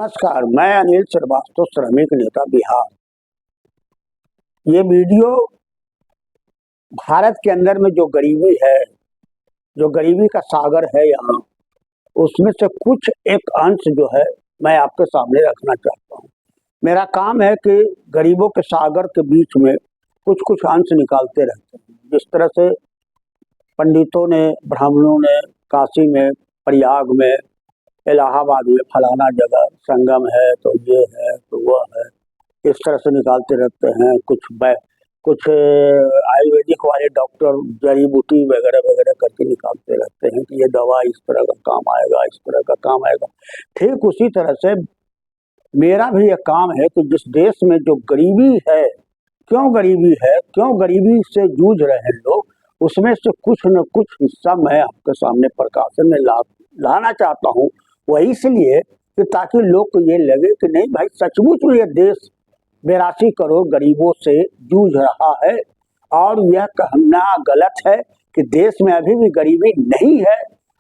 नमस्कार, मैं अनिल श्रीवास्तव, श्रमिक नेता बिहार। ये वीडियो भारत के अंदर में जो गरीबी है, जो गरीबी का सागर है यहाँ, उसमें से कुछ एक अंश जो है मैं आपके सामने रखना चाहता हूँ। मेरा काम है कि गरीबों के सागर के बीच में कुछ कुछ अंश निकालते रहते हैं। जिस तरह से पंडितों ने, ब्राह्मणों ने काशी में, प्रयाग में, इलाहाबाद में फलाना जगह संगम है तो ये है तो वह है, इस तरह से निकालते रहते हैं। कुछ आयुर्वेदिक वाले डॉक्टर जड़ी बूटी वगैरह वगैरह करके निकालते रहते हैं कि ये दवा इस तरह का काम आएगा, इस तरह का काम आएगा। ठीक उसी तरह से मेरा भी एक काम है कि जिस देश में जो गरीबी है, क्यों गरीबी से जूझ रहे हैं लोग, उसमें से कुछ न कुछ हिस्सा मैं आपके सामने प्रकाशन में लाना चाहता हूँ। वही इसलिए कि ताकि लोग को ये लगे कि नहीं भाई, सचमुच ये देश 82 करोड़ गरीबों से जूझ रहा है और यह कहना गलत है कि देश में अभी भी गरीबी नहीं है,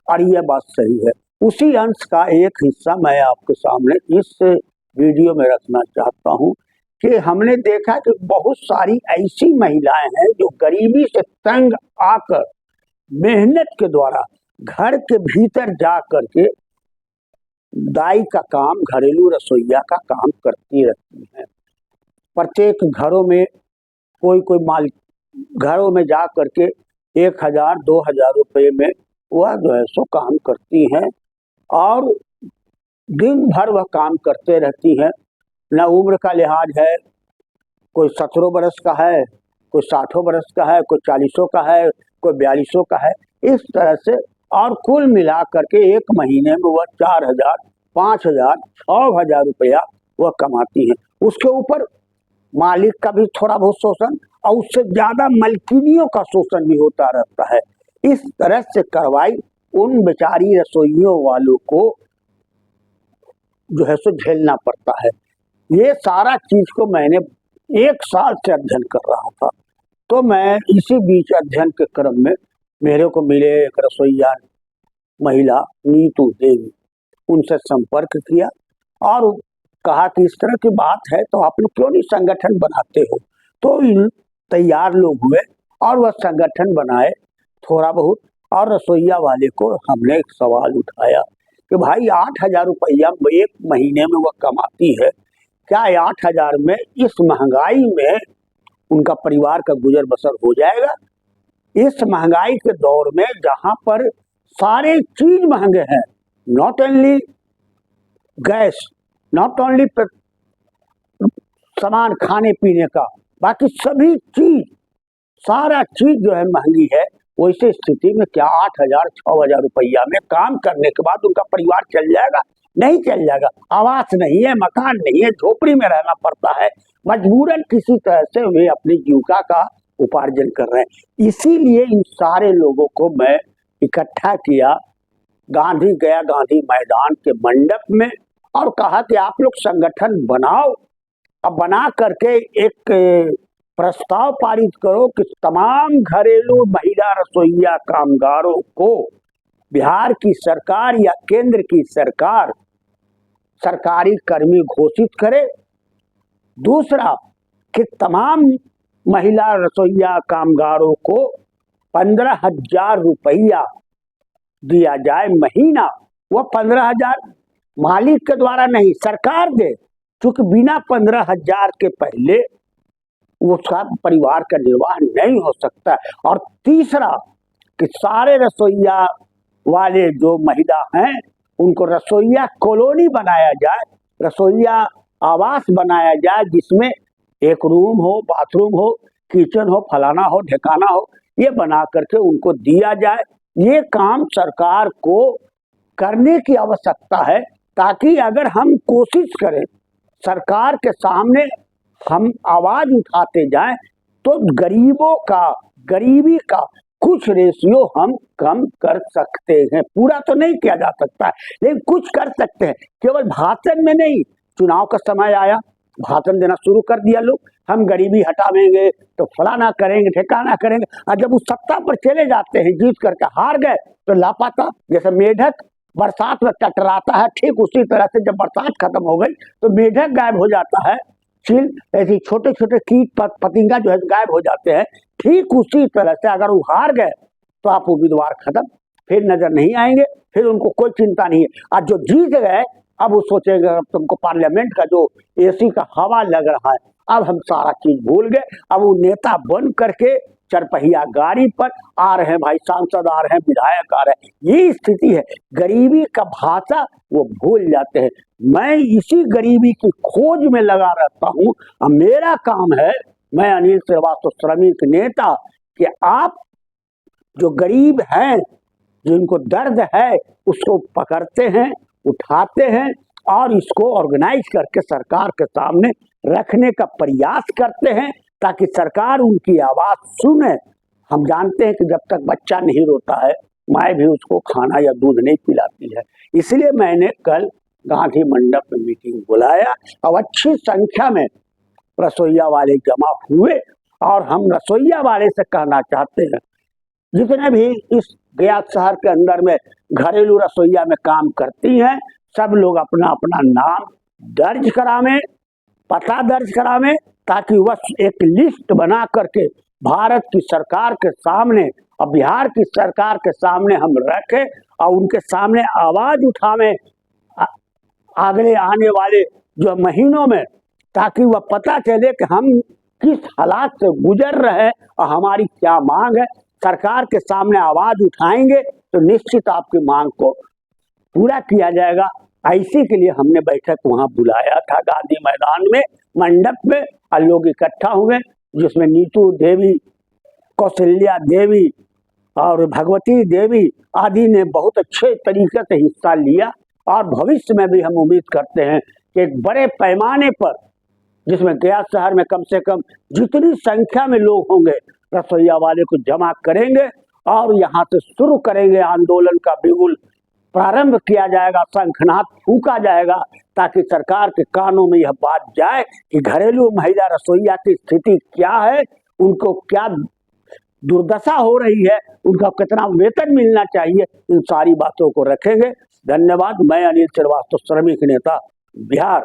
और यह बात सही है। उसी अंश का एक हिस्सा मैं आपके सामने इस वीडियो में रखना चाहता हूँ कि हमने देखा कि बहुत सारी ऐसी महिलाएं हैं जो गरीबी से तंग आकर मेहनत के द्वारा घर के भीतर जा करके दाई का काम, घरेलू रसोइया का काम करती रहती हैं। प्रत्येक घरों में कोई माल घरों में जा करके 1000-2000 रुपये में वह जो है सो काम करती हैं और दिन भर वह काम करते रहती हैं। न उम्र का लिहाज है, कोई 17 बरस का है, कोई 60 बरस का है, कोई 40 का है, कोई 42 का है, इस तरह से। और कुल मिला करके एक महीने में वह 4000, 5000, 6000 रुपया वह कमाती हैं। उसके ऊपर मालिक का भी थोड़ा बहुत शोषण और उससे ज्यादा मलकिनियों का शोषण भी होता रहता है। इस तरह से कार्रवाई उन बेचारी रसोइयों वालों को जो है सो झेलना पड़ता है। ये सारा चीज को मैंने 1 साल से अध्ययन कर रहा था। तो मैं इसी बीच अध्ययन के क्रम में मेरे को मिले एक रसोइया महिला नीतू देवी, उनसे संपर्क किया और कहा कि इस तरह की बात है तो आप लोग क्यों नहीं संगठन बनाते हो। तो तैयार लोग हुए और वह संगठन बनाए थोड़ा बहुत। और रसोइया वाले को हमने एक सवाल उठाया कि भाई 8000 रुपया एक महीने में वह कमाती है, क्या 8000 में इस महंगाई में उनका परिवार का गुजर बसर हो जाएगा? इस महंगाई के दौर में जहां पर सारे चीज महंगे हैं, not only gas, not only सामान खाने पीने का, बाकी सभी चीज, सारा चीज जो है महंगी है। वैसे स्थिति में क्या 8000-6000 रुपया में काम करने के बाद उनका परिवार चल जाएगा? नहीं चल जाएगा। आवास नहीं है, मकान नहीं है, झोपड़ी में रहना पड़ता है। मजबूरन किसी तरह से वे अपनी जीविका का उपार्जन कर रहे हैं। इसीलिए इन सारे लोगों को मैं इकट्ठा किया गांधी मैदान के मंडप में और कहा कि आप लोग संगठन बनाओ। अब बना करके एक प्रस्ताव पारित करो कि तमाम घरेलू महिला रसोइया कामगारों को बिहार की सरकार या केंद्र की सरकार सरकारी कर्मी घोषित करे। दूसरा कि तमाम महिला रसोइया कामगारों को 15,000 रुपया दिया जाए महीना। वह 15,000 मालिक के द्वारा नहीं, सरकार दे, क्योंकि बिना 15,000 के पहले उसका परिवार का निर्वाह नहीं हो सकता। और तीसरा कि सारे रसोइया वाले जो महिला हैं उनको रसोइया कॉलोनी बनाया जाए, रसोइया आवास बनाया जाए, जिसमें एक रूम हो, बाथरूम हो, किचन हो, फलाना हो, ढिकाना हो, ये बना करके उनको दिया जाए। ये काम सरकार को करने की आवश्यकता है, ताकि अगर हम कोशिश करें, सरकार के सामने हम आवाज उठाते जाएं, तो गरीबी का कुछ रेशियो हम कम कर सकते हैं। पूरा तो नहीं किया जा सकता है, लेकिन कुछ कर सकते हैं। केवल भाषण में नहीं, चुनाव का समय आया, भाषण देना शुरू कर दिया लोग, हम गरीबी हटावेंगे तो फलाना करेंगे, ठिकाना करेंगे। और जब उस सत्ता पर चले जाते हैं, जीत करके हार गए तो लापता, जैसे मेढक बरसात में टटराता है, ठीक उसी तरह से जब बरसात खत्म हो गई तो मेढक गायब हो जाता है, चील ऐसे छोटे छोटे कीट पतिंगा जो है गायब हो जाते हैं। ठीक उसी तरह से अगर वो हार गए तो आप उम्मीदवार खत्म, फिर नजर नहीं आएंगे, फिर उनको कोई चिंता नहीं है। आज जो जीत गए अब वो सोचेंगे अब तुमको पार्लियामेंट का जो एसी का हवा लग रहा है, अब हम सारा चीज भूल गए, अब वो नेता बन करके चरपहिया गाड़ी पर आ रहे हैं, भाई सांसद आ रहे हैं, विधायक आ रहे हैं। ये स्थिति है, गरीबी का भाषा वो भूल जाते हैं। मैं इसी गरीबी की खोज में लगा रहता हूँ। अब मेरा काम है, मैं अनिल श्रीवास्तव श्रमिक नेता, कि आप जो गरीब हैं, जिनको दर्द है, उसको पकड़ते हैं, उठाते हैं और इसको ऑर्गेनाइज करके सरकार के सामने रखने का प्रयास करते हैं ताकि सरकार उनकी आवाज सुने। हम जानते हैं कि जब तक बच्चा नहीं रोता है माँ भी उसको खाना या दूध नहीं पिलाती है। इसलिए मैंने कल गांधी मंडप में मीटिंग बुलाया और अच्छी संख्या में रसोईया वाले जमा हुए और हम रसोईया वाले से कहना चाहते हैं, जितने भी इस गया शहर के अंदर में घरेलू रसोईया में काम करती हैं, सब लोग अपना अपना नाम दर्ज करावें, पता दर्ज करावें, ताकि वह एक लिस्ट बना करके भारत की सरकार के सामने और बिहार की सरकार के सामने हम रखें और उनके सामने आवाज उठावें अगले आने वाले जो महीनों में, ताकि वह पता चले कि हम किस हालात से गुजर रहे हैं और हमारी क्या मांग है। सरकार के सामने आवाज उठाएंगे तो निश्चित आपकी मांग को पूरा किया जाएगा। इसी के लिए हमने बैठक वहां बुलाया था गांधी मैदान में मंडप में, और लोग इकट्ठा हुए, जिसमें नीतू देवी, कौशल्या देवी और भगवती देवी आदि ने बहुत अच्छे तरीके से हिस्सा लिया। और भविष्य में भी हम उम्मीद करते हैं कि एक बड़े पैमाने पर, जिसमें गया शहर में कम से कम जितनी संख्या में लोग होंगे, रसोईया वाले को जमा करेंगे और यहाँ से शुरू करेंगे आंदोलन का बिगुल प्रारंभ किया जाएगा, शंखनाद फूका जाएगा, ताकि सरकार के कानों में यह बात जाए कि घरेलू महिला रसोईया की स्थिति क्या है, उनको क्या दुर्दशा हो रही है, उनका कितना वेतन मिलना चाहिए, इन सारी बातों को रखेंगे। धन्यवाद। मैं अनिल श्रीवास्तव श्रमिक नेता बिहार।